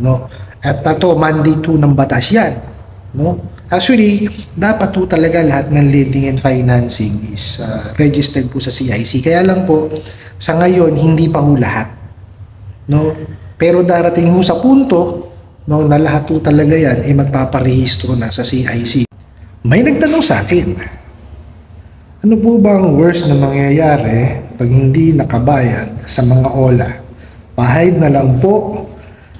no? At ito, Monday 2 ng batas yan, no? Actually, dapat po talaga lahat ng lending and financing is registered po sa CIC. Kaya lang po, sa ngayon, hindi pa po lahat, no? Pero darating po sa punto, no, na lahat po talaga yan ay magpaparehistro na sa CIC. May nagtanong sa akin, ano po ba ang worst na mangyayari pag hindi nakabayad sa mga OLA? Pahid na lang po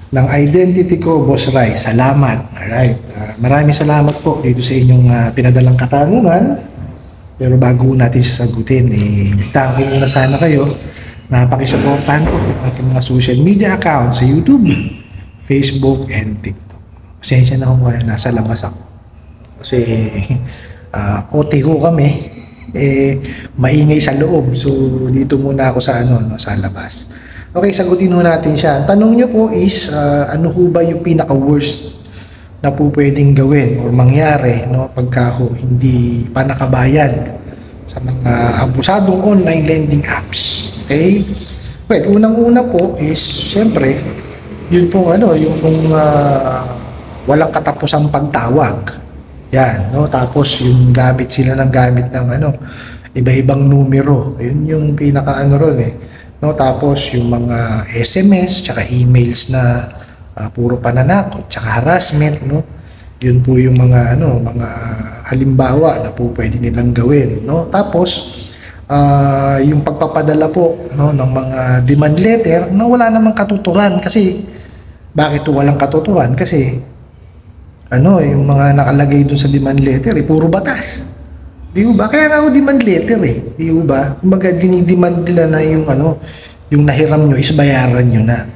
ng identity ko, Boss Rai. Salamat. Alright. Maraming salamat po dito sa inyong pinadalang katanungan. Pero bago natin sasagutin, thank you na sana kayo na pakisuportahan ko ang aking mga social media account sa YouTube, Facebook, and TikTok. Pasensya na kung nasa labas ako. Kasi OT ko kami, maingay sa loob. So dito muna ako sa sa labas. Okay, sagutin ho natin siya. Ang tanong nyo po is, ano ho ba yung pinaka-worst na po pwedeng gawin o mangyari, no, pagka ho hindi pa nakabayad sa mga abusadong online lending apps. Okay? Well, unang-una po is, syempre, yun po, yung walang katapusang pagtawag. Yan, no? Tapos yung gamit sila ng iba-ibang numero. Yun yung pinaka ron no? Tapos yung mga SMS tsaka emails na puro pananakot tsaka harassment, no? Yun po yung mga mga halimbawa na po pwede nilang gawin, no? Tapos yung pagpapadala po, no, ng mga demand letter na wala namang katuturan. Kasi bakit walang katuturan? Kasi yung mga nakalagay dun sa demand letter puro batas. Di ba? Kaya nga demand letter Di ba? Kumbaga dinidemand nila na yung nahiram nyo is bayaran nyo na.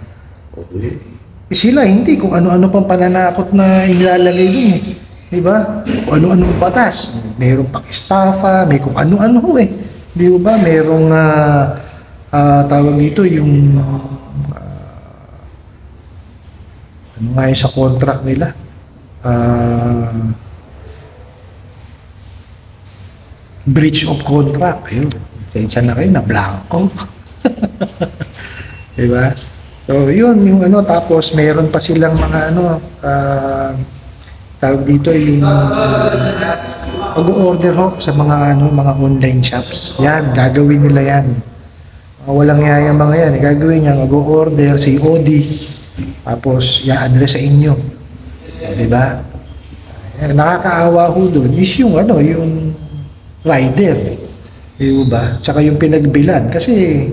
Sila hindi kung ano-ano pang pananakot na ilalagay dun Di ba? Kung ano-anong batas. Mayroong pang-estafa, may kung ano-ano Di ba? Mayroong tawag dito yung ano nga yung sa contract nila? Breach of contract. Ayun. Sensya na kayo na blanco. Diba? So, yun yung tapos meron pa silang mga tawag dito yung pag-order sa mga mga online shops. Yan, gagawin nila yan. Walang yayang mga yan. Gagawin niya, mag-order si COD. Tapos, i-address sa inyo. Diba? Nakakaawa ho doon is yung yung rider. Diba? Tsaka yung pinagbilan. Kasi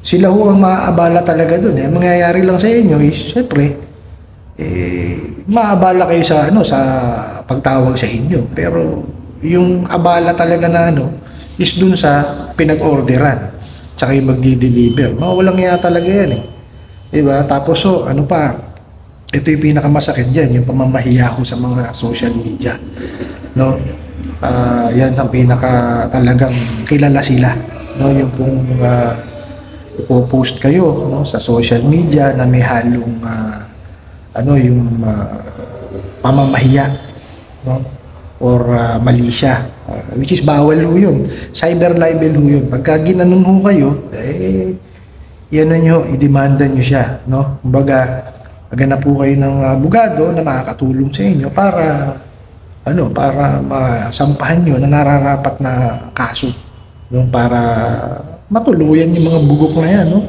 sila ho ang maaabala talaga doon. Ang mangyayari lang sa inyo is, syempre, maabala kayo sa sa pagtawag sa inyo. Pero yung abala talaga na is dun sa pinag-orderan. Tsaka yung magdi-deliver. Walang iya talaga yan Diba? Tapos ito yung pinakamasakit dyan, yung pamamahiya ko sa mga social media. No? Yan ang pinaka talagang kilala sila. No? Yung pong ipopost kayo sa social media na may halong yung pamamahiya, no? Or mali siya. Which is bawal ho yun. Cyber libel ho yun. Pagka ginanon ho kayo, yan nyo, idemanda nyo siya. No? Kumbaga, maghanap po kayo ng abogado na makakatulong sa inyo para para masampahan nyo na nararapat na kaso, para matuluyan yung mga bugok na yan, no?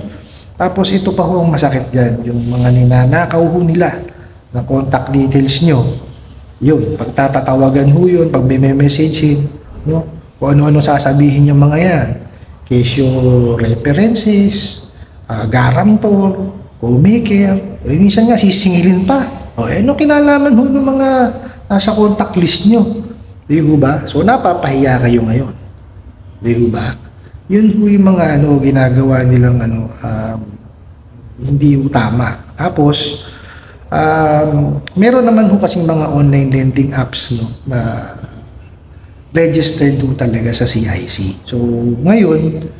Tapos ito pa ho ang masakit dyan, yung mga ninanakaw ho nila na contact details nyo. Yun, pagtatatawagan ho yun, pag may message, no? Kung ano-ano sasabihin yung mga yan, kesyo references, guarantor, co-maker, minsan nga sisingilin pa. Ano kinalaman ho ng mga nasa contact list nyo? Di ba? So napapahiya kayo ngayon. Di ba? Yun ho yung mga ginagawa nilang hindi tama. Tapos meron naman ho kasing mga online lending apps na registered ho talaga sa CIC. So ngayon,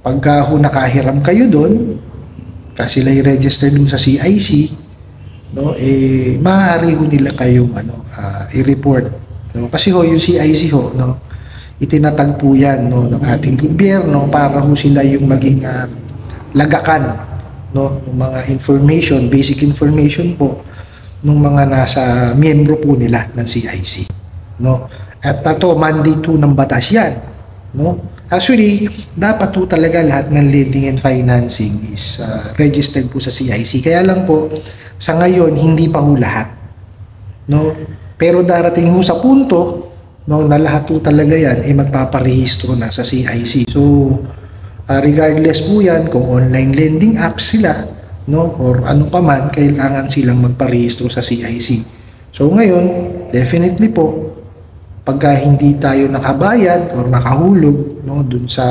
pagka ho nakahiram kayo doon, kasi sila i-register dun sa CIC, maaari ho nila kayong i-report. Kasi ho, yung CIC ho, itinatag po yan ng ating gobyerno para ho sila yung maging lagakan no, ng mga information, basic information po ng mga nasa miyembro po nila ng CIC, no. At ito, mandate po ng batas yan, no. Actually, dapat po talaga lahat ng lending and financing is registered po sa CIC. Kaya lang po, sa ngayon, hindi pa po lahat, no. Pero darating po sa punto, no, na lahat po talaga yan ay magpaparehistro na sa CIC. So, regardless po yan kung online lending apps sila, no, or ano pa man, kailangan silang magparehistro sa CIC. So ngayon, definitely po, pagka hindi tayo nakabayad or nakahulog, no, dun sa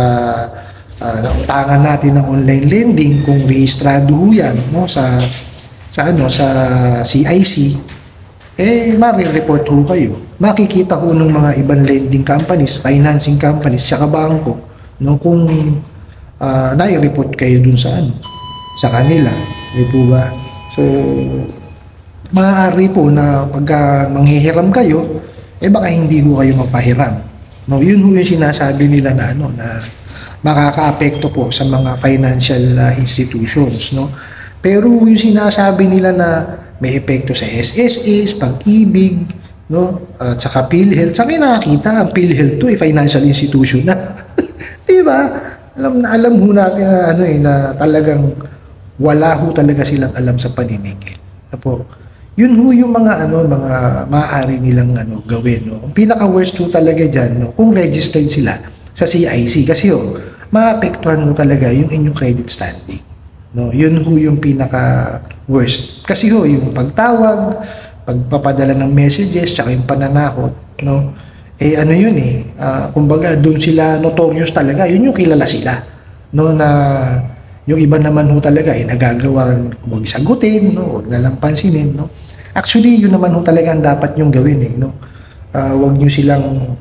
nautangan natin ng online lending, kung rehistrado yan, no, sa CIC, mare-report ho kayo. Makikita ho ng mga ibang lending companies, financing companies, saka bangko, no, kung nai-report kayo dun sa kanila, di po ba? So, maaari po na pagka manghihiram kayo, baka hindi ho kayo magpahiram. No, yun ho yung sinasabi nila na na makakaapekto po sa mga financial institutions, no. Pero yung sinasabi nila na may epekto sa SSS, Pag-ibig, no, at saka PhilHealth. Sa akin nakakita, ang PhilHealth to financial institution na. Di ba? Alam ho natin na na talagang wala ho talaga silang alam sa paniningil. Apo. Yun ho yung mga mga maaari nilang gawin, no. Ang pinaka-worst ho talaga diyan, no, kung registered sila sa CIC kasi maapektuhan mo talaga yung inyong credit standing. No, yun ho yung pinaka-worst. Kasi yung pagtawag, pagpapadala ng messages, tsaka yung pananakot, no. Yun kumbaga doon sila notorious talaga, yun yung kilala sila, no, na yung iba naman ho talaga nagagawa huwag sagutin, no, huwag nalang pansinin, no. Actually yun naman ho talaga ang dapat yung gawin, no. Huwag nyo silang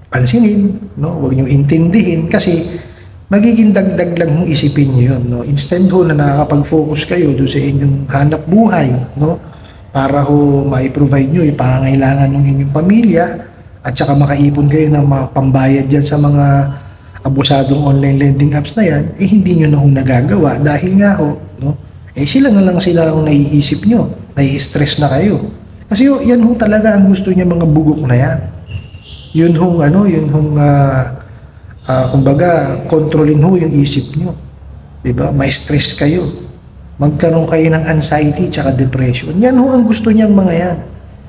pansinin, no, huwag nyo intindihin kasi magiging dagdag lang hong isipin nyo yun, no. Instead ho na nakakapag-focus kayo doon sa inyong hanap buhay, no, para ho ma-provide nyo yung pangangailangan ng inyong pamilya at saka makaipon kayo ng mga pambayad dyan sa mga abusadong online lending apps na yan, hindi nyo na ho nagagawa dahil nga ho, no, sila na lang sila ang naiisip nyo, nai-stress na kayo. Kasi yan ho talaga ang gusto niya mga bugok na yan. Yun hong kumbaga, kontrolin ho yung isip nyo. Diba? May stress kayo. Magkaroon kayo ng anxiety tsaka depression. Yan ho ang gusto niyang mga yan.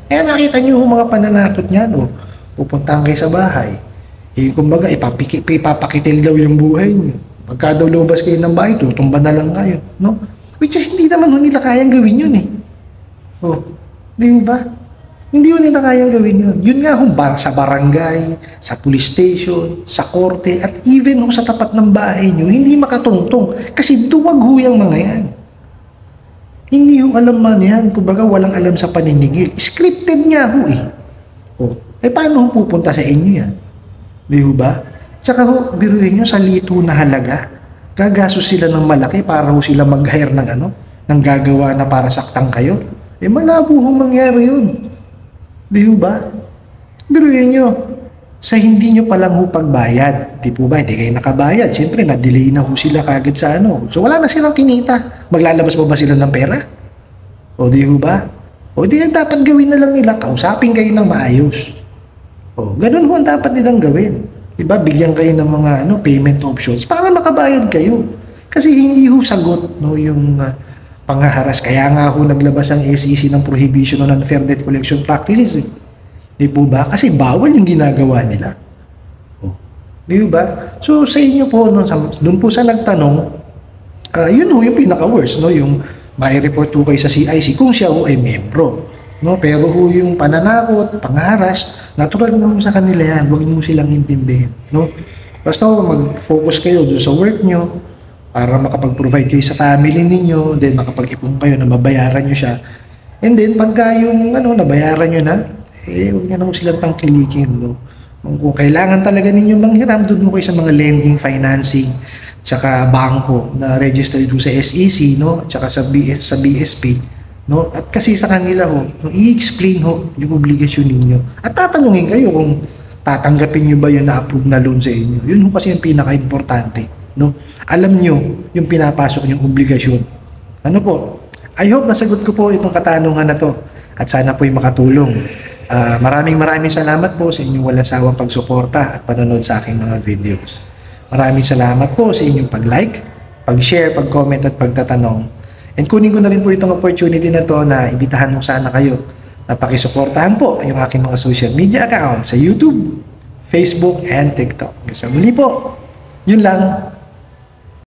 Kaya nakita nyo ho mga pananakot niyan, pupuntahan kayo sa bahay. Kumbaga, ipapakitil daw yung buhay niyo. Pagka daw lumabas kayo ng bahay, tutumba na lang kayo. No? Which is, hindi naman nila kayang gawin yun . Di ba? Hindi nila kayang gawin yun. Yun nga sa barangay, sa police station, sa korte, at even sa tapat ng bahay nyo, hindi makatungtong. Kasi duwag yung mga yan. Hindi alam man yan. Kumbaga, walang alam sa paninigil. Scripted nga paano pupunta sa inyo yan? Di ba? Tsaka biruin nyo sa lito na halaga. Gagastos sila ng malaki para sila mag-hire ng gagawa na para saktan kayo. Malabo mangyari yun. Di ba? Biruin nyo, sa hindi nyo palang pagbayad. Di po ba? Hindi kayo nakabayad. Siyempre, na-delay na sila kagad sa So, wala na silang kinita. Maglalabas ba sila ng pera? Di ba? Di dapat gawin na lang nila. Kausapin kayo ng maayos. Ganun ang dapat nilang gawin. Diba? Bigyan kayo ng mga payment options para makabayad kayo. Kasi hindi sagot yung panghaharas. Kaya nga naglabas ang SEC ng prohibition on unfair debt collection practices. Di po ba? Kasi bawal yung ginagawa nila. Di ba? So sa inyo po, doon po sa nagtanong, yun yung pinaka-worst, yung may report kayo sa CIC kung siya ay membro. Pero yung pananakot, pangharas, natural na sa kanila yan. Huwag niyo silang intindihin. Basta mag-focus kayo doon sa work nyo para makapag-provide kayo sa family ninyo, then makapag-ipon kayo na mabayaran nyo siya. And then, pagka yung nabayaran nyo na, huwag nyo na silang tangkilikin. Kung kailangan talaga ninyo manghiram, doon mo kayo sa mga lending, financing, tsaka bangko na registered sa SEC, tsaka sa BSP. At kasi sa kanila i-explain yung obligasyon ninyo. At tatanungin kayo kung tatanggapin nyo ba yung na-approve na loan sa inyo. Yun kasi yung pinaka-importante. Alam nyo yung pinapasok yung obligasyon Ano po, I hope nasagot ko po itong katanungan na to at sana po'y makatulong. Maraming salamat po sa inyong walang sawang pagsuporta at panonood sa aking mga videos. Maraming salamat po sa inyong pag-like, pag-share, pag-comment at pagtatanong. And kunin ko na rin po itong opportunity na to na ibitahan mo sana kayo na pakisuportahan po yung aking mga social media account sa YouTube, Facebook, and TikTok. Sa muli po, yun lang.